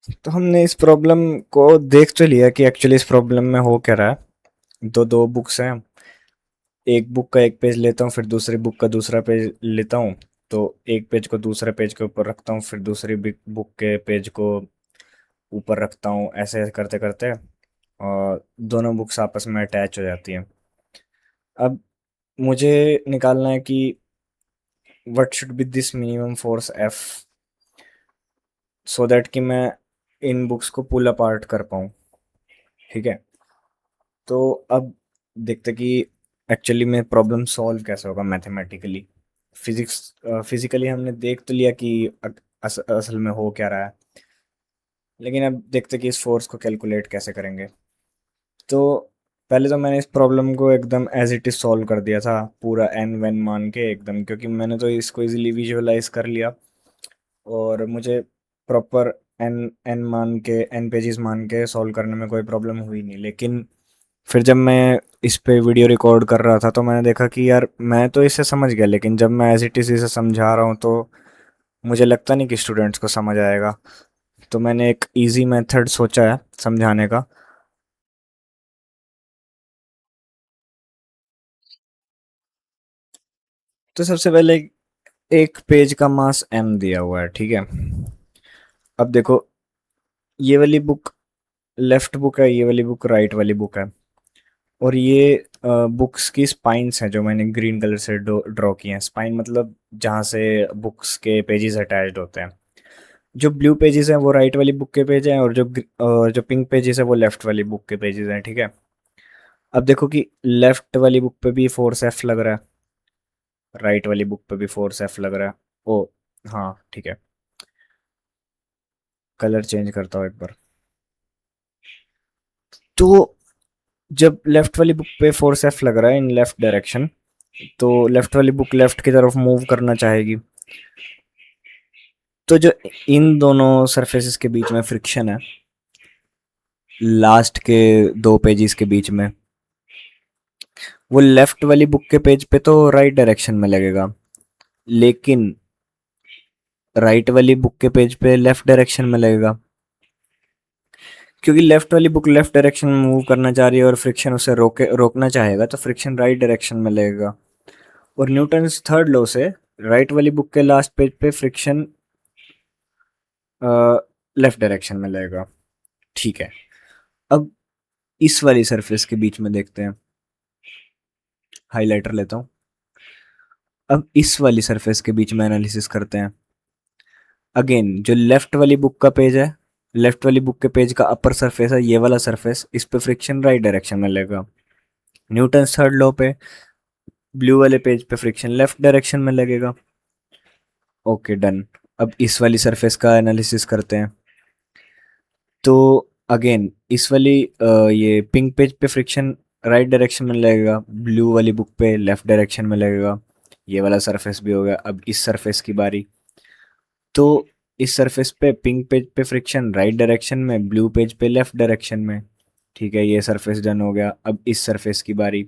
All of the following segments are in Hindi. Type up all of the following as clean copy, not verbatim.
तो हमने इस प्रॉब्लम को देख तो लिया कि एक्चुअली इस प्रॉब्लम में हो क्या रहा है। दो दो बुक्स हैं। एक बुक का एक पेज लेता हूँ, फिर दूसरी बुक का दूसरा पेज लेता हूँ। तो एक पेज को दूसरे पेज के ऊपर रखता हूँ, फिर दूसरी बुक के पेज को ऊपर रखता हूँ, ऐसे करते करते और दोनों बुक्स आपस में अटैच हो जाती हैं। अब मुझे निकालना है कि what should be this minimum force F, so that कि मैं इन बुक्स को पुल अपार्ट कर पाऊँ। ठीक है। तो अब देखते कि एक्चुअली में प्रॉब्लम सॉल्व कैसे होगा मैथमेटिकली। फिजिकली हमने देख तो लिया कि असल में हो क्या रहा है, लेकिन अब देखते कि इस फोर्स को कैलकुलेट कैसे करेंगे। तो पहले तो मैंने इस प्रॉब्लम को एकदम एज इट इज सॉल्व कर दिया था, पूरा एन वेन मान के एकदम, क्योंकि मैंने तो इसको इजीली विजुअलाइज कर लिया और मुझे प्रॉपर एन एन मान के एन पेजेस मान के सॉल्व करने में कोई प्रॉब्लम हुई नहीं। लेकिन फिर जब मैं इस पे वीडियो रिकॉर्ड कर रहा था तो मैंने देखा कि यार मैं तो इसे समझ गया, लेकिन जब मैं एज इट इज इसे समझा रहा हूँ तो मुझे लगता नहीं कि स्टूडेंट्स को समझ आएगा। तो मैंने एक इजी मेथड सोचा है समझाने का। तो सबसे पहले एक पेज का मास m दिया हुआ है, ठीक है। अब देखो, ये वाली बुक लेफ्ट बुक है, ये वाली बुक राइट वाली बुक है। और ये बुक्स की स्पाइन्स हैं जो मैंने ग्रीन कलर से ड्रॉ किए हैं। स्पाइन मतलब जहाँ से बुक्स के पेजेस अटैच्ड होते हैं। जो ब्लू पेजेस हैं वो राइट वाली बुक के पेज हैं, और जो पिंक पेजेस है वो लेफ्ट वाली बुक के पेजेस हैं, ठीक है। अब देखो कि लेफ्ट वाली बुक पे भी फोर्स एफ लग रहा है, राइट वाली बुक पे भी फोर्स एफ लग रहा है। ओ हाँ ठीक है। कलर चेंज करता हूँ एक बार। तो जब लेफ्ट वाली बुक पे फोर्स एफ लग रहा है इन लेफ्ट डायरेक्शन, तो लेफ्ट वाली बुक लेफ्ट की तरफ मूव करना चाहेगी। तो जो इन दोनों सरफेसेस के बीच में फ्रिक्शन है, लास्ट के दो पेजेस के बीच में, वो लेफ्ट वाली बुक के पेज पे तो राइट डायरेक्शन में लगेगा, लेकिन राइट वाली बुक के पेज पे लेफ्ट डायरेक्शन में लगेगा। क्योंकि लेफ्ट वाली बुक लेफ्ट डायरेक्शन में मूव करना चाह रही है और फ्रिक्शन उसे रोकना चाहेगा, तो फ्रिक्शन राइट डायरेक्शन में लगेगा। और न्यूटन थर्ड लॉ से राइट वाली बुक के लास्ट पेज पे फ्रिक्शन लेफ्ट डायरेक्शन में लगेगा। ठीक है। अब इस वाली सरफेस के बीच में देखते हैं, हाइलाइटर लेता हूँ। अब इस वाली सरफेस के बीच में एनालिसिस करते हैं। अगेन जो लेफ्ट वाली बुक का पेज है, लेफ्ट वाली बुक के पेज का अपर सरफेस है ये वाला सरफेस, इस पे फ्रिक्शन राइट डायरेक्शन में लगेगा। न्यूटन थर्ड लॉ पे ब्लू वाले पेज पे फ्रिक्शन लेफ्ट डायरेक्शन में लगेगा। Okay done. अब इस वाली सरफेस का एनालिसिस करते हैं। तो अगेन इस वाली ये पिंक पेज पे फ्रिक्शन राइट डायरेक्शन में लगेगा, ब्लू वाली बुक पे लेफ्ट डायरेक्शन में लगेगा। ये वाला सरफेस भी हो गया। अब इस सरफेस की बारी। तो इस सरफेस पे पिंक पेज पे फ्रिक्शन राइट डायरेक्शन में, ब्लू पेज पे लेफ्ट डायरेक्शन में। ठीक है, ये सरफेस डन हो गया। अब इस सरफेस की बारी।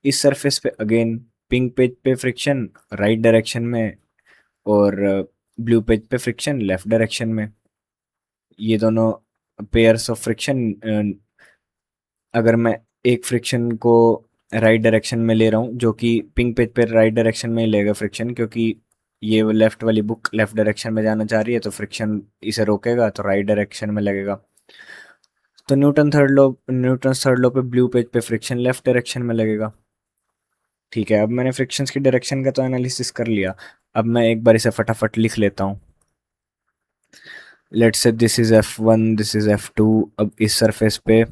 इस सरफेस पे अगेन पिंक पेज पे फ्रिक्शन राइट डायरेक्शन में, और ब्लू पेज पे फ्रिक्शन लेफ्ट डायरेक्शन में। ये दोनों पेयर्स ऑफ फ्रिक्शन, अगर मैं एक फ्रिक्शन को राइट डायरेक्शन में ले रहा हूँ, जो कि पिंक पेज पे राइट डायरेक्शन में ही लेगा फ्रिक्शन, क्योंकि ये लेफ्ट वाली बुक लेफ्ट डायरेक्शन में जाना चाह रही है, तो फ्रिक्शन इसे रोकेगा तो राइट डायरेक्शन में लगेगा। तो न्यूटन थर्ड लॉ पे ब्लू पेज पे फ्रिक्शन लेफ्ट डायरेक्शन में लगेगा। ठीक है, अब मैंने फ्रिक्शंस की डायरेक्शन का तो एनालिसिस कर लिया। अब मैं एक बार इसे फटाफट लिख लेता हूँ। Let's say this is F1, this is F2। अब इस सरफेस पे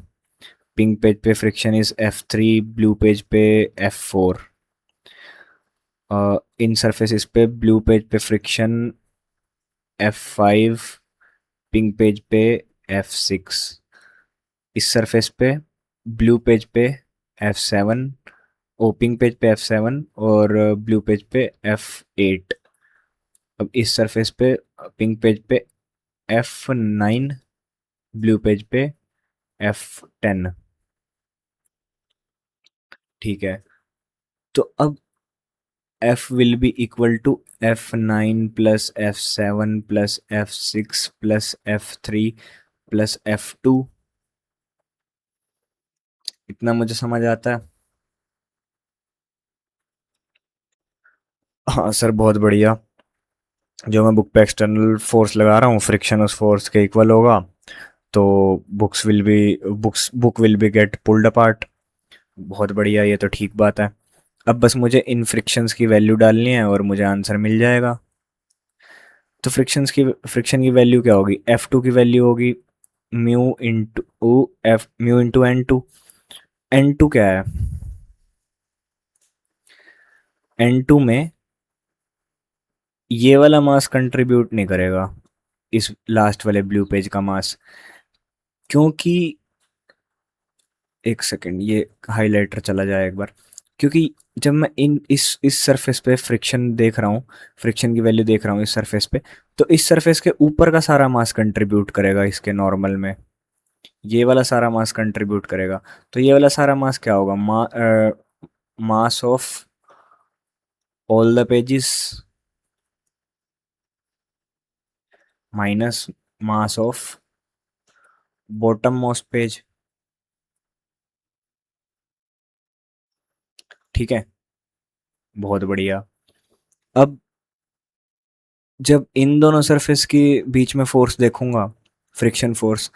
पिंक पेज पे friction is F3, blue page पे F4। इन सरफेसेस पे ब्लू पेज पे फ्रिक्शन F5, पिंक पेज पे F6। इस सरफेस पे ब्लू पेज पे F7, ओ पिंक पेज पे F7 और ब्लू पेज पे F8। अब इस सरफेस पे पिंक पेज पे F9, ब्लू पेज पे F10। ठीक है। तो अब F will be equal to F9 plus F7 plus F6 plus F3 plus F2। इतना मुझे समझ आता है। हाँ सर, बहुत बढ़िया। जो मैं बुक पे एक्सटर्नल फोर्स लगा रहा हूँ, फ्रिक्शन उस फोर्स के इक्वल होगा, तो book will be get pulled apart. बहुत बढ़िया, ये तो ठीक बात है। अब बस मुझे इन फ्रिक्शंस की वैल्यू डालनी है और मुझे आंसर मिल जाएगा। तो फ्रिक्शन की वैल्यू क्या होगी? F2 की वैल्यू होगी म्यू इंटू N2। N2 क्या है? N2 में ये वाला मास कंट्रीब्यूट नहीं करेगा, इस लास्ट वाले ब्लू पेज का मास, क्योंकि एक सेकंड, ये हाइलाइटर चला जाए एक बार। क्योंकि जब मैं इन इस सरफेस पे फ्रिक्शन देख रहा हूँ, फ्रिक्शन की वैल्यू देख रहा हूँ इस सरफेस पे, तो इस सरफेस के ऊपर का सारा मास कंट्रीब्यूट करेगा इसके नॉर्मल में। ये वाला सारा मास कंट्रीब्यूट करेगा। तो ये वाला सारा मास क्या होगा? Mass of all the pages minus mass of bottom most page. ठीक है, बहुत बढ़िया। अब जब इन दोनों सरफेस के बीच में फोर्स देखूंगा, फ्रिक्शन फोर्स,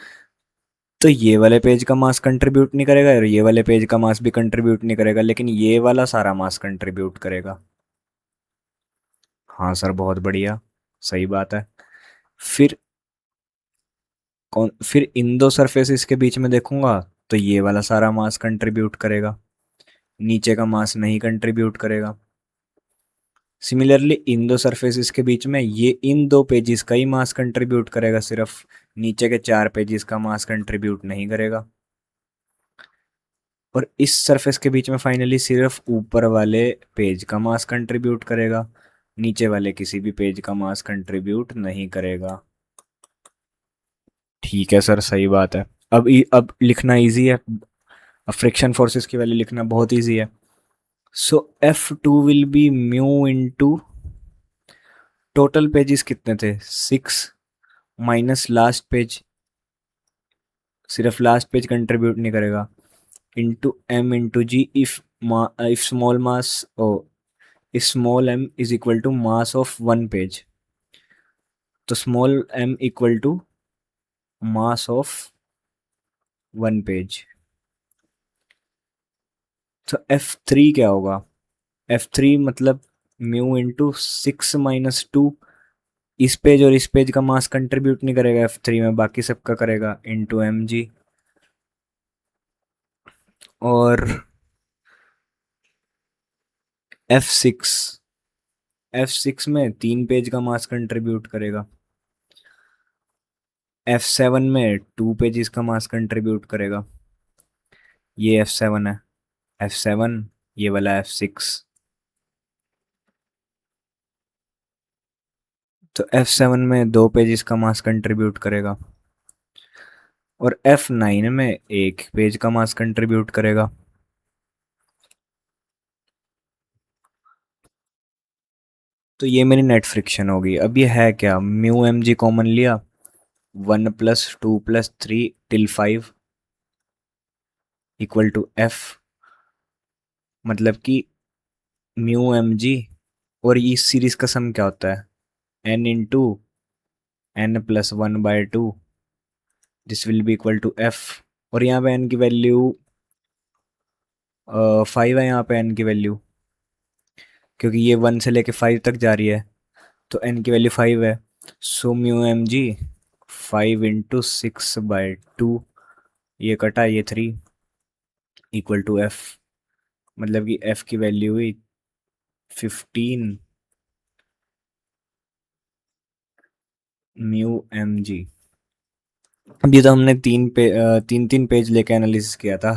तो ये वाले पेज का मास कंट्रीब्यूट नहीं करेगा और ये वाले पेज का मास भी कंट्रीब्यूट नहीं करेगा, लेकिन ये वाला सारा मास कंट्रीब्यूट करेगा। हाँ सर, बहुत बढ़िया, सही बात है। फिर फिर इन दो सरफेसेस के बीच में देखूंगा, तो ये वाला सारा मास कंट्रीब्यूट करेगा, नीचे का मास नहीं कंट्रीब्यूट करेगा। सिमिलरली इन दो सरफेसेस के बीच में ये इन दो पेजेस का ही मास कंट्रीब्यूट करेगा सिर्फ, नीचे के 4 पेजेस का मास कंट्रीब्यूट नहीं करेगा। और इस सरफेस के बीच में फाइनली सिर्फ ऊपर वाले पेज का मास कंट्रीब्यूट करेगा, नीचे वाले किसी भी पेज का मास कंट्रीब्यूट नहीं करेगा। ठीक है सर, सही बात है। अब लिखना इजी है, अब फ्रिक्शन फोर्सेस की वैल्यू लिखना बहुत इजी है। So F2 will be mu into, total pages कितने थे? 6 माइनस लास्ट पेज, सिर्फ लास्ट पेज कंट्रीब्यूट नहीं करेगा, into M into g, if small mass of small m is equal to mass of one page. तो small m equal to mass of one page. तो F3 क्या होगा? F3 मतलब म्यू इंटू 6 - 2। इस पेज और इस पेज का मास कंट्रीब्यूट नहीं करेगा F3 में, बाकी सबका करेगा, इंटू mg। और F6, F6 में 3 पेज का मास कंट्रीब्यूट करेगा, F7 में 2 पेजेस का मास कंट्रीब्यूट करेगा। ये F7 है, F7, ये वाला F6। तो F7 में 2 पेजेस का मास कंट्रीब्यूट करेगा और F9 में 1 पेज का मास कंट्रीब्यूट करेगा। तो ये मेरी नेट फ्रिक्शन होगी। अब ये है क्या? म्यू एम जी कॉमन लिया, 1 + 2 + 3 टिल 5 इक्वल टू F, मतलब कि म्यू एम जी और इस सीरीज का सम क्या होता है? n + 1/2, this will be equal to F। और यहाँ पे n की वैल्यू 5 है, यहाँ पे n की वैल्यू, क्योंकि ये 1 से लेके 5 तक जा रही है, तो n की वैल्यू 5 है। सो म्यू एम जी 5 × 6/2, ये कटा, ये 3 इक्वल टू F, मतलब कि F की वैल्यू हुई 15 म्यू एम जी। अब ये तो हमने तीन तीन पेज लेके एनालिसिस किया था,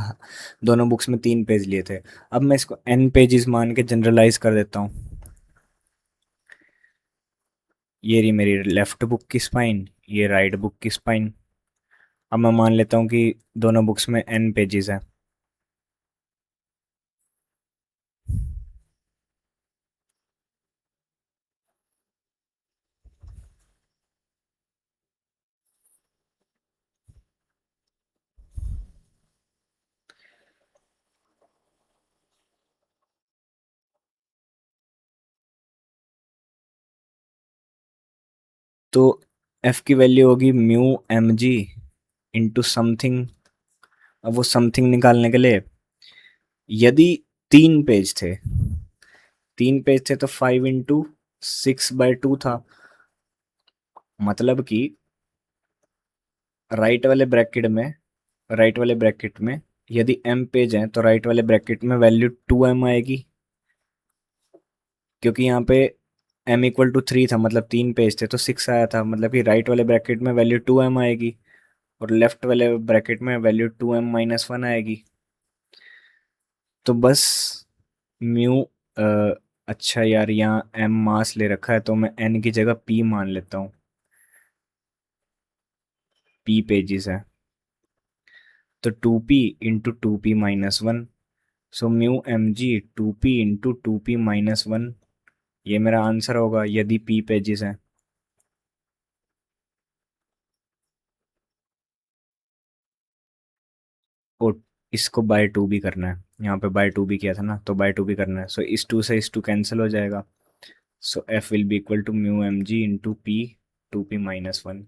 दोनों बुक्स में 3 पेज लिए थे। अब मैं इसको n पेजेस मान के जनरलाइज कर देता हूँ। ये रही मेरी लेफ्ट बुक की स्पाइन, ये राइट बुक की स्पाइन। अब मैं मान लेता हूँ कि दोनों बुक्स में n पेजेस हैं। तो एफ की वैल्यू होगी mu M G into something. अब वो समथिंग निकालने के लिए, यदि 3 पेज थे, 3 पेज थे तो 5 इंटू 6/2 था। मतलब कि राइट वाले ब्रैकेट में राइट वाले ब्रैकेट में यदि m पेज हैं तो राइट वाले ब्रैकेट में वैल्यू 2m आएगी, क्योंकि यहाँ पे m = 3 था, मतलब 3 पेज थे तो 6 आया था, मतलब कि राइट वाले ब्रैकेट में वैल्यू 2m आएगी और लेफ्ट वाले ब्रैकेट में वैल्यू 2m-1 आएगी। तो बस म्यू अच्छा यार, यहाँ m मास ले रखा है तो मैं n की जगह p मान लेता हूँ। p पेजेस है तो 2p × 2p-1, so mu M जी 2p × 2p-1, ये मेरा आंसर होगा यदि p पेजेस हैं। और इसको बाय 2 भी करना है, यहाँ पे बाय 2 भी किया था ना, तो बाय 2 भी करना है। सो इस 2 से इस 2 कैंसिल हो जाएगा। So f will be equal to mu M G into p 2p-1।